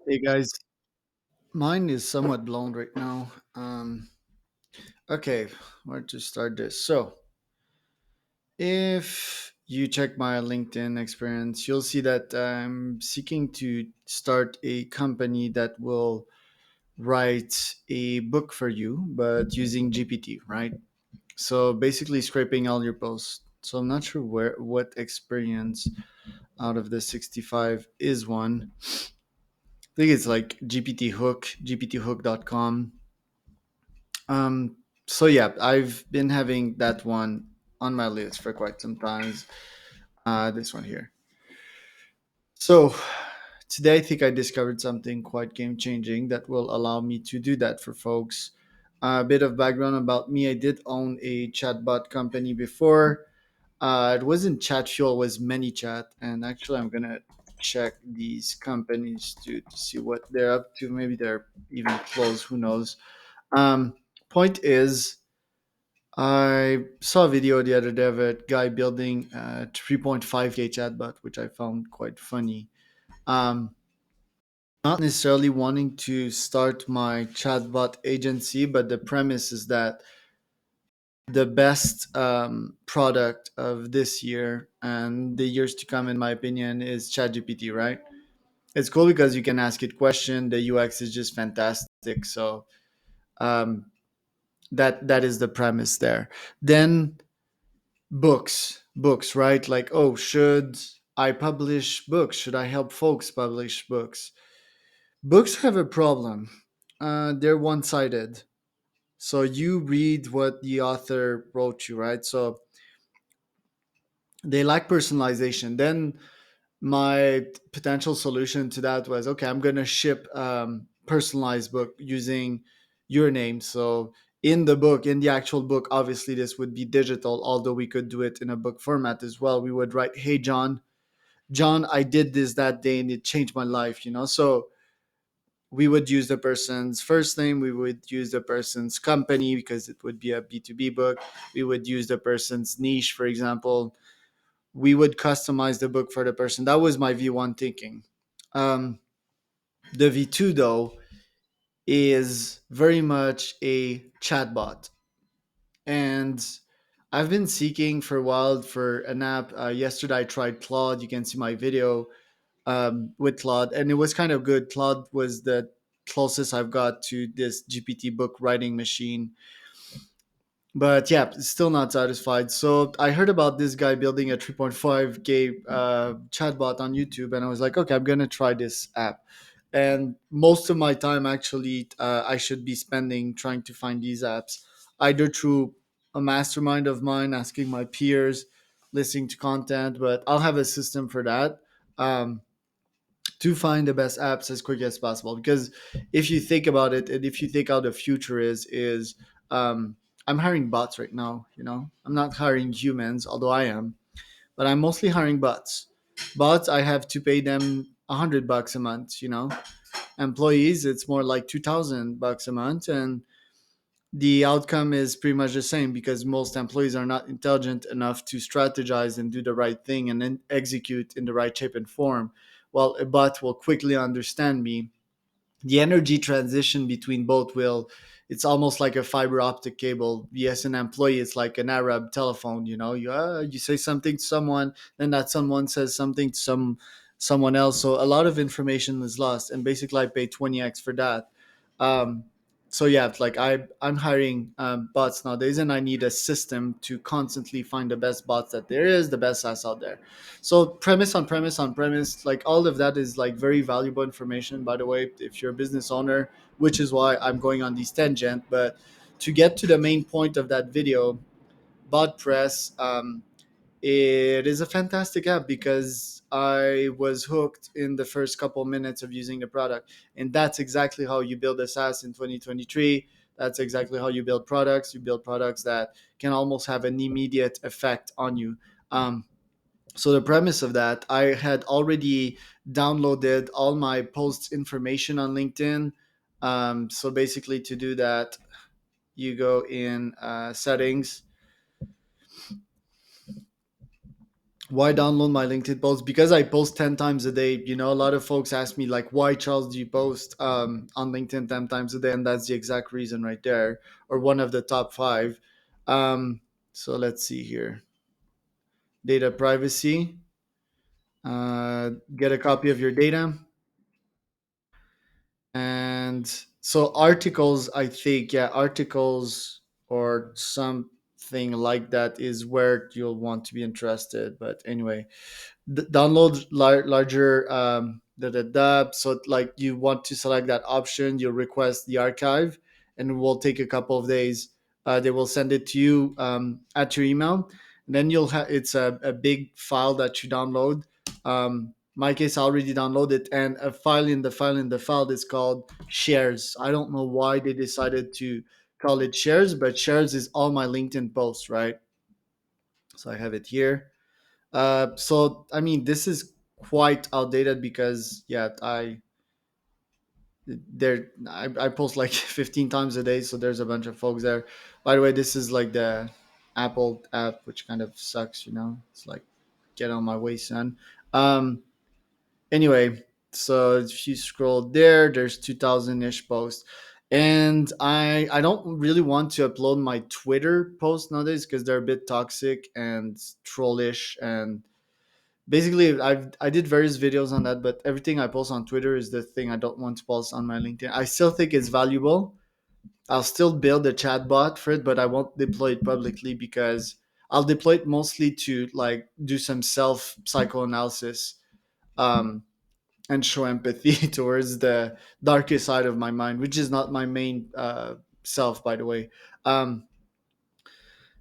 Hey guys, mine is somewhat blown right now. Okay, where to start this? So, if you check my LinkedIn experience, you'll see that I'm seeking to start a company that will write a book for you, but using GPT, right? So basically, scraping all your posts. So I'm not sure what experience out of the 65 is one. I think it's like GPT Hook, gpthook.com. So yeah, I've been having that one on my list for quite some time. This one here. So today I think I discovered something quite game changing that will allow me to do that for folks. A bit of background about me: I did own a chatbot company before. It wasn't ChatFuel, it was ManyChat, and actually I'm gonna check these companies to see what they're up to. Maybe they're even closed. Who knows? Um, Point is, I saw a video the other day of a guy building a 3.5K chatbot, which I found quite funny. Um, Not necessarily wanting to start my chatbot agency, but the premise is that the best product of this year and the years to come, in my opinion, is ChatGPT, right? It's cool because you can ask it question. The UX is just fantastic. So um, that is the premise there. Then books, right? Like, oh, should I publish books? Should I help folks publish books? Books have a problem. They're one-sided. So you read what the author wrote you, right? So they lack personalization. Then my potential solution to that was, okay, I'm going to ship personalized book using your name. So in the book, in the actual book, obviously this would be digital, although we could do it in a book format as well. We would write, hey John, I did this that day and it changed my life, so we would use the person's first name, we would use the person's company because it would be a B2B book, we would use the person's niche, for example. We would customize the book for the person. That was my V1 thinking. um, the V2 though is very much a chatbot, and I've been seeking for a while for an app. Yesterday I tried Claude. You can see my video with Claude, and it was kind of good. Claude was the closest I've got to this GPT book writing machine. But yeah, still not satisfied. So I heard about this guy building a 3.5K chatbot on YouTube, and I was like, okay, I'm gonna try this app. And most of my time, actually, I should be spending trying to find these apps, either through a mastermind of mine, asking my peers, listening to content. But I'll have a system for that. Um, to find the best apps as quick as possible, because if you think about it, and if you think how the future is I'm hiring bots right now. I'm not hiring humans, although I am, but I'm mostly hiring bots. I have to pay them $100 a month. Employees, it's more like $2,000 a month, and the outcome is pretty much the same because most employees are not intelligent enough to strategize and do the right thing and then execute in the right shape and form. Well, a bot will quickly understand me. The energy transition between both will, it's almost like a fiber optic cable. Yes, an employee, it's like an Arab telephone. You say something to someone, then that someone says something to someone else, so a lot of information is lost, and basically I pay 20x for that. Um, so yeah, it's like I'm hiring bots nowadays, and I need a system to constantly find the best bots that there is, the best SaaS out there. So premise on premise on premise, like all of that is like very valuable information, by the way, if you're a business owner, which is why I'm going on this tangent. But to get to the main point of that video, BotPress, it is a fantastic app because I was hooked in the first couple minutes of using the product. And that's exactly how you build a SaaS in 2023. That's exactly how you build products. You build products that can almost have an immediate effect on you. So the premise of that, I had already downloaded all my posts information on LinkedIn. So basically, to do that, you go in settings, Why download my LinkedIn post? Because I post 10 times a day. You know, a lot of folks ask me, like, why, Charles, do you post on LinkedIn 10 times a day? And that's the exact reason right there, or one of the top five. Um, so let's see here. Data privacy. Get a copy of your data. And so articles, I think, yeah, articles or something like that is where you'll want to be interested. But anyway, download larger so like you want to select that option, you request the archive, and it will take a couple of days. They will send it to you at your email, and then you'll have it's a big file that you download. My case, I already downloaded, and a file is called shares. I don't know why they decided to call it shares, but shares is all my LinkedIn posts, right? So I have it here. So I mean, this is quite outdated because yeah, I post like 15 times a day, so there's a bunch of folks there. By the way, this is like the Apple app, which kind of sucks, you know. It's like get on my way, son. Um, anyway, so if you scroll there, there's 2,000 ish posts. And I don't really want to upload my Twitter posts nowadays because they're a bit toxic and trollish, and basically I did various videos on that, but everything I post on Twitter is the thing I don't want to post on my LinkedIn. I still think it's valuable. I'll still build a chat bot for it, but I won't deploy it publicly because I'll deploy it mostly to like do some self psychoanalysis, um, and show empathy towards the darkest side of my mind, which is not my main self, by the way. um,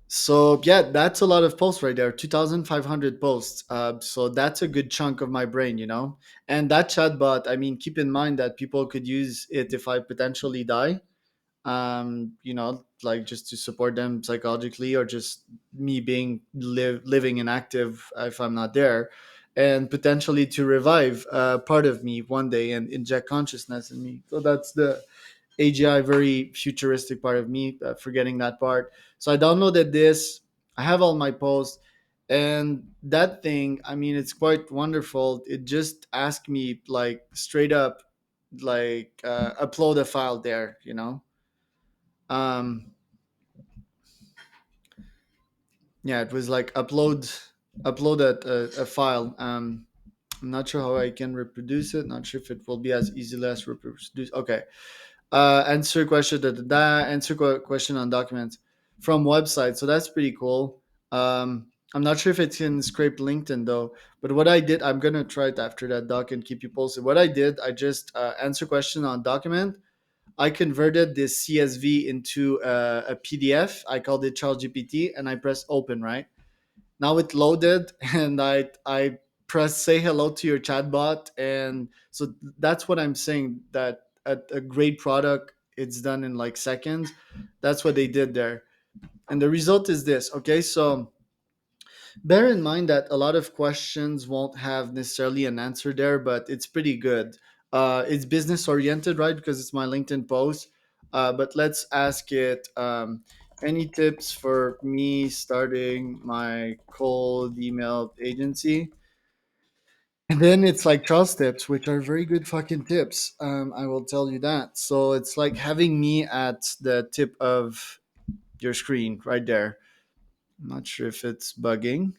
so yeah, that's a lot of posts right there. 2,500 posts. So that's a good chunk of my brain, you know. And that chatbot, I mean, keep in mind that people could use it if I potentially die. You know, like just to support them psychologically, or just me being living inactive if I'm not there, and potentially to revive part of me one day and inject consciousness in me. So that's the AGI, very futuristic part of me, forgetting that part. So I downloaded this. I have all my posts, and that thing, I mean, it's quite wonderful. It just asked me like straight up, like upload a file there, you know. Um, yeah, it was like upload a file. I'm not sure how I can reproduce it. Not sure if it will be as easily as reproduce. Okay, answer question answer question on documents from website, so that's pretty cool. I'm not sure if it can scrape LinkedIn though, but what I did, I'm gonna try it after that doc and keep you posted. What I did, I just answer question on document. I converted this CSV into a PDF. I called it Charles GPT, and I pressed open. Right now it loaded, and I press say hello to your chatbot. And so that's what I'm saying, that a great product, it's done in like seconds. That's what they did there, and the result is this. Okay, so bear in mind that a lot of questions won't have necessarily an answer there, but it's pretty good. It's business oriented, right? Because it's my LinkedIn post. But let's ask it, any tips for me starting my cold email agency? And then it's like Charles tips, which are very good fucking tips. I will tell you that. So it's like having me at the tip of your screen right there. I'm not sure if it's bugging.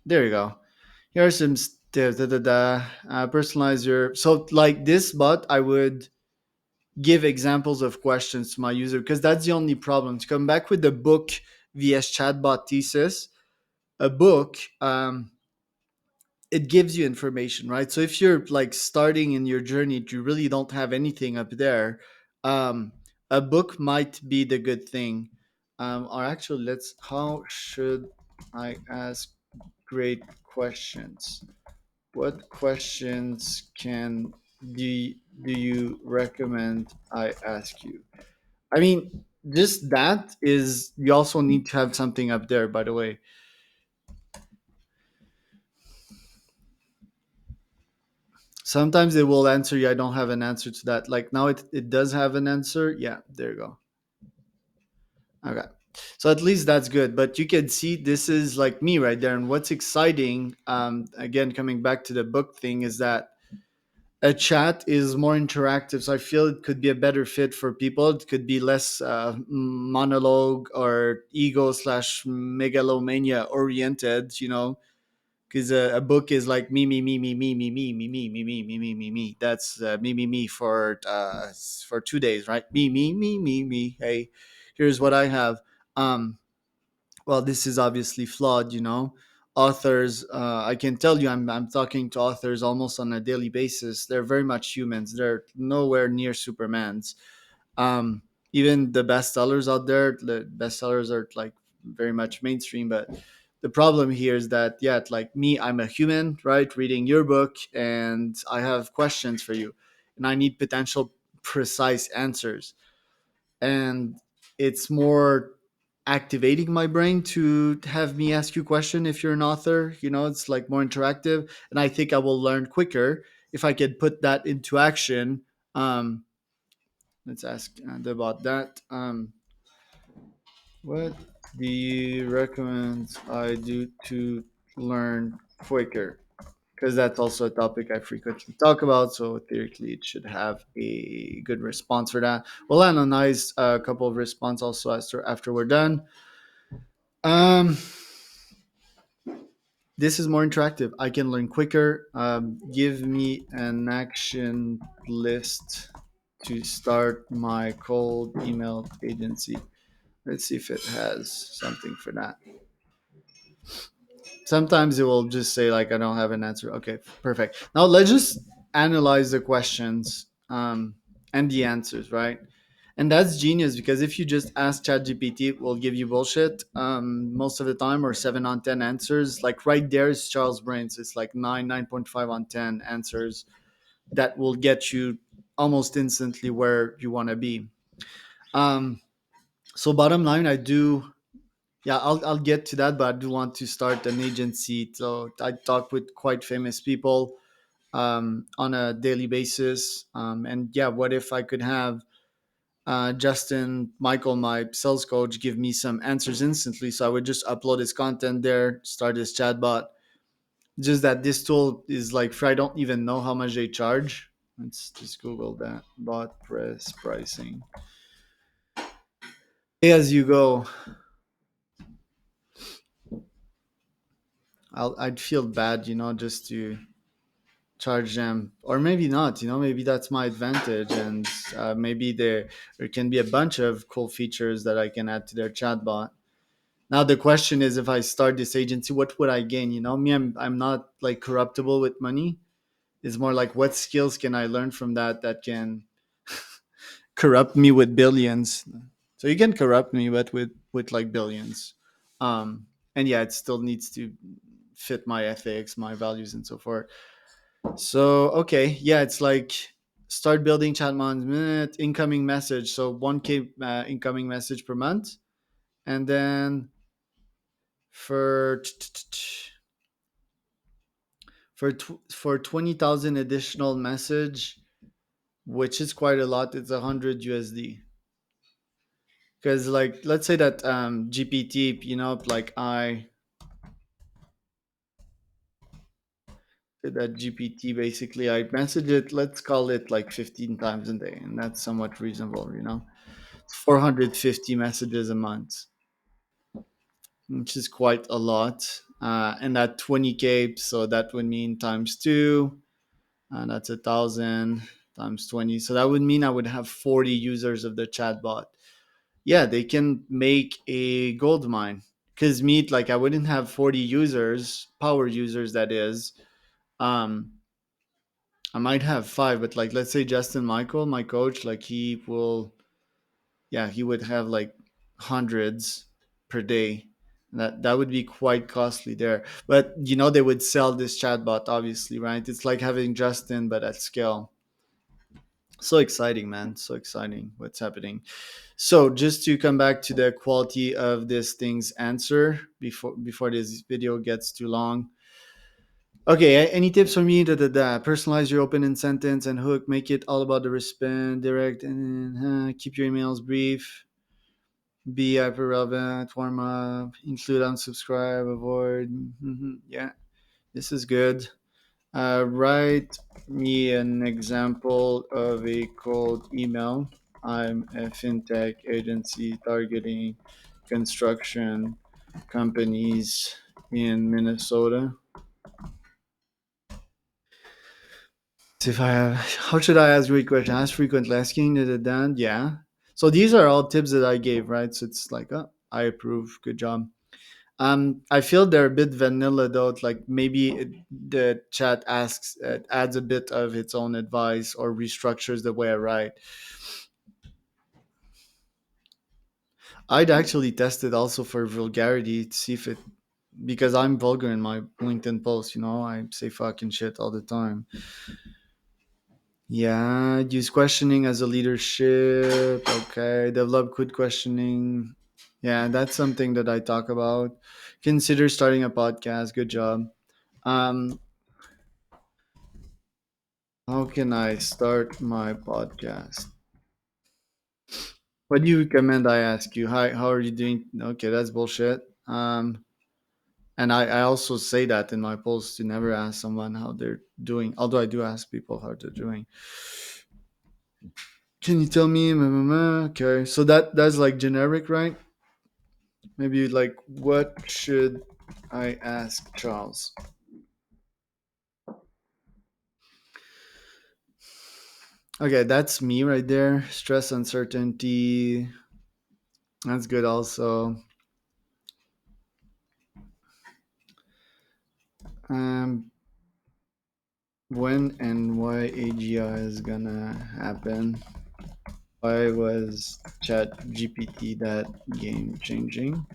There you go. Here are some tips. Personalize your. So like this bot, I would give examples of questions to my user, because that's the only problem. To come back with the book vs chatbot thesis, a book, it gives you information, right? So if you're like starting in your journey, you really don't have anything up there. Um, a book might be the good thing. Or actually, let's. How should I ask great questions? What questions can do do you recommend I ask you? I mean, just that is, you also need to have something up there, by the way. Sometimes it will answer you, I don't have an answer to that. Like now it does have an answer. Yeah, there you go. Okay. So at least that's good. But you can see this is like me right there. And what's exciting, again, coming back to the book thing, is that a chat is more interactive. So I feel it could be a better fit for people. It could be less monologue or ego slash megalomania oriented, because a book is like me, me, me, me, me, me, me, me, me, me, me, me, me, me, me. That's me, me, me for 2 days, right? Me, me, me, me, me. Hey, here's what I have. Um, well, this is obviously flawed. Authors, I can tell you, I'm talking to authors almost on a daily basis. They're very much humans. They're nowhere near Supermans. um Even the bestsellers out there, the bestsellers are like very much mainstream, but the problem here is that, yeah, like me, I'm a human, right, reading your book, and I have questions for you, and I need potential precise answers. And it's more activating my brain to have me ask you a question. If you're an author, it's like more interactive, and I think I will learn quicker if I could put that into action. Let's ask about that. What do you recommend I do to learn quicker? Because that's also a topic I frequently talk about. So theoretically, it should have a good response for that. We'll analyze a couple of response also after we're done. Um, this is more interactive. I can learn quicker. Give me an action list to start my cold email agency. Let's see if it has something for that. Sometimes it will just say like I don't have an answer. Okay, perfect. Now let's just analyze the questions and the answers, right? And that's genius, because if you just ask ChatGPT, it will give you bullshit most of the time, or 7 on 10 answers. Like right there is Charles' brains. It's like 9.5 on 10 answers that will get you almost instantly where you want to be. Um, so bottom line, I do. Yeah, I'll get to that, but I do want to start an agency. So I talk with quite famous people on a daily basis. And yeah, what if I could have Justin Michael, my sales coach, give me some answers instantly? So I would just upload his content there, start his chatbot. Just that this tool is like free. I don't even know how much they charge. Let's just Google that. Bot press pricing. Pay as you go. I'd feel bad, just to charge them, or maybe not. Maybe that's my advantage, and maybe there can be a bunch of cool features that I can add to their chatbot. Now the question is, if I start this agency, what would I gain? Me, I'm not like corruptible with money. It's more like, what skills can I learn from that can corrupt me with billions? So you can corrupt me, but with like billions. And yeah, it still needs to fit my ethics, my values, and so forth. So okay, yeah, it's like start building chat minute, incoming message. So 1K incoming message per month, and then for for 20,000 additional message, which is quite a lot. It's 100 USD. Because like let's say that GPT, like I that GPT basically I message it. Let's call it like 15 times a day, and that's somewhat reasonable. 450 messages a month, which is quite a lot. And at 20K, so that would mean times two, and that's 1,000 times 20. So that would mean I would have 40 users of the chatbot. Yeah, they can make a gold mine. Because like I wouldn't have 40 users, power users, that is. Um, I might have five, but like let's say Justin Michael, my coach, like he will, yeah, he would have like hundreds per day. That would be quite costly there. But they would sell this chatbot, obviously, right? It's like having Justin but at scale. So exciting, man. So exciting what's happening. So just to come back to the quality of this thing's answer before this video gets too long. Okay, any tips for me? Personalize your open-end sentence and hook. Make it all about the respond, direct, and keep your emails brief. Be hyper relevant, warm up, include, unsubscribe, avoid. Yeah, this is good. Write me an example of a cold email. I'm a fintech agency targeting construction companies in Minnesota. So if I have, how should I ask great question? Ask frequently asking, yeah. So these are all tips that I gave, right? So it's like, oh, I approve. Good job. I feel they're a bit vanilla though. Like maybe the chat asks, adds a bit of its own advice or restructures the way I write. I'd actually test it also for vulgarity to see if it, because I'm vulgar in my LinkedIn posts. You know, I say fucking shit all the time. Yeah, use questioning as a leadership. Okay, develop good questioning. Yeah, that's something that I talk about. Consider starting a podcast. Good job. Um, how can I start my podcast? What do you recommend I ask you? Hi, how are you doing? Okay, that's bullshit. And I also say that in my posts to never ask someone how they're doing. Although I do ask people how they're doing. Can you tell me? Okay, so that's like generic, right? Maybe like what should I ask Charles? Okay, that's me right there. Stress, uncertainty. That's good also. Um, when and why AGI is gonna happen? Why was Chat GPT that game changing?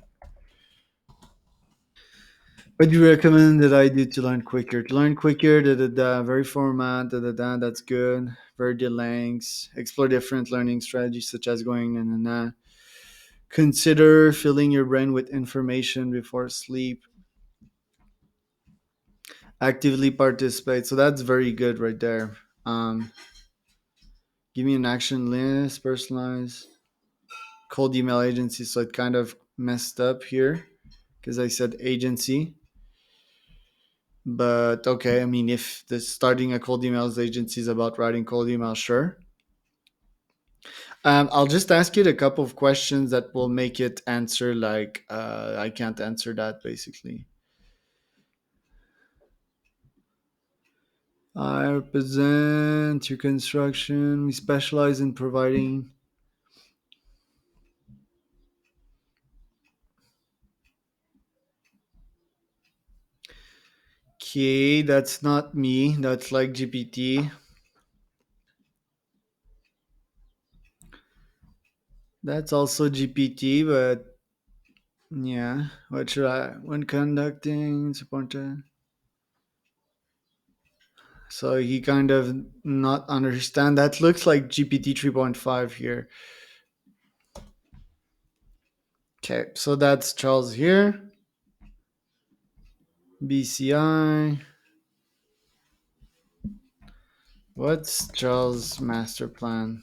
What do you recommend that I do to learn quicker? To learn quicker, very format, that's good. Very lengths. Explore different learning strategies such as going na na na. Consider filling your brain with information before sleep. Actively participate. So that's very good right there. Um, give me an action list, personalized. Cold email agency. So it kind of messed up here because I said agency. But okay, I mean, if the starting a cold emails agency is about writing cold emails, sure. I'll just ask you a couple of questions that will make it answer like I can't answer that basically. I represent your construction. We specialize in providing. Okay, that's not me. That's like GPT. That's also GPT, but yeah. What should I when conducting support? So he kind of not understand. That looks like GPT 3.5 here. Okay, so that's Charles here. BCI. What's Charles' master plan?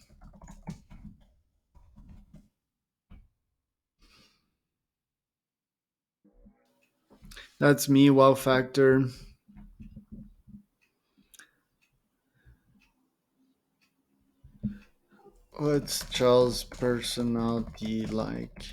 That's me, wow factor. What's Charles' personality like?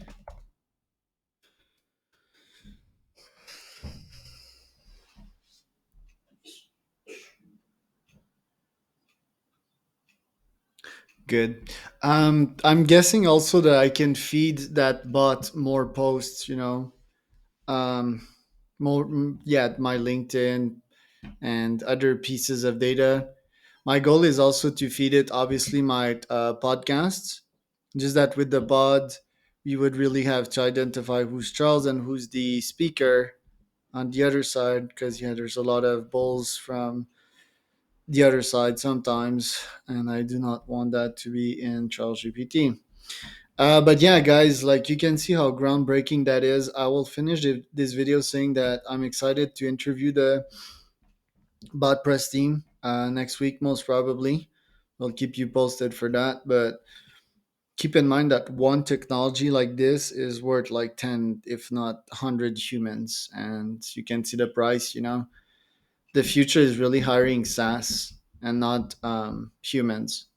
Good. I'm guessing also that I can feed that bot more posts, you know, um, more, yeah, my LinkedIn and other pieces of data. My goal is also to feed it, obviously, my podcasts. Just that with the pod, we would really have to identify who's Charles and who's the speaker on the other side, because yeah, there's a lot of bulls from the other side sometimes, and I do not want that to be in Charles GPT. But yeah, guys, like you can see how groundbreaking that is. I will finish this video saying that I'm excited to interview the bot press team next week, most probably. I'll keep you posted for that. But keep in mind that one technology like this is worth like 10, if not 100 humans, and you can see the price. The future is really hiring SaaS and not humans.